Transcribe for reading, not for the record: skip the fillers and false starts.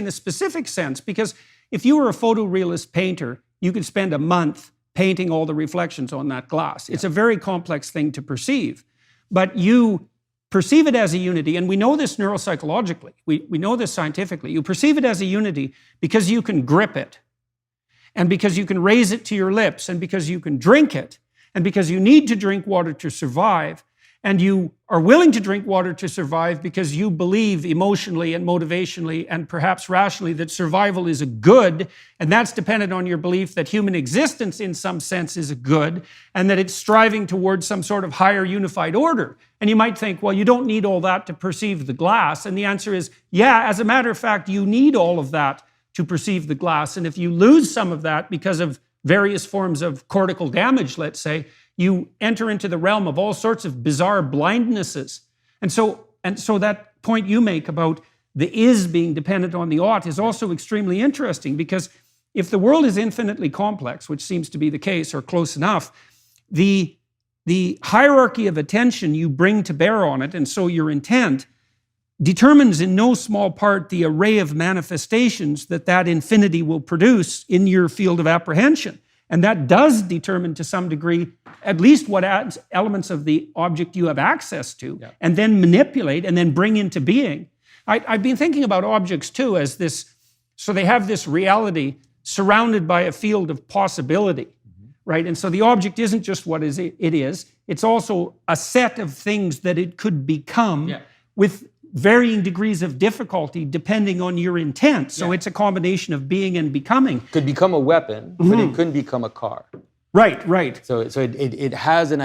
in a specific sense, because if you were a photorealist painter, you could spend a month painting all the reflections on that glass. It's a very complex thing to perceive, but you perceive it as a unity, and we know this neuropsychologically, we know this scientifically. You perceive it as a unity because you can grip it, and because you can raise it to your lips, and because you can drink it, and because you need to drink water to survive, and you are willing to drink water to survive because you believe emotionally and motivationally and perhaps rationally that survival is a good, and that's dependent on your belief that human existence in some sense is a good, and that it's striving towards some sort of higher unified order. And you might think, well, you don't need all that to perceive the glass. And the answer is, yeah, as a matter of fact, you need all of that to perceive the glass. And if you lose some of that because of various forms of cortical damage, let's say, you enter into the realm of all sorts of bizarre blindnesses. And so that point you make about the is being dependent on the ought is also extremely interesting, because if the world is infinitely complex, which seems to be the case, or close enough, the hierarchy of attention you bring to bear on it, and so your intent, determines in no small part the array of manifestations that infinity will produce in your field of apprehension. And that does determine to some degree at least what elements of the object you have access to, and then manipulate and then bring into being. I've been thinking about objects too as this, so they have this reality surrounded by a field of possibility, right? And so the object isn't just what it is, it's also a set of things that it could become with varying degrees of difficulty depending on your intent. So it's a combination of being and becoming. Could become a weapon, but it couldn't become a car. Right. So it has an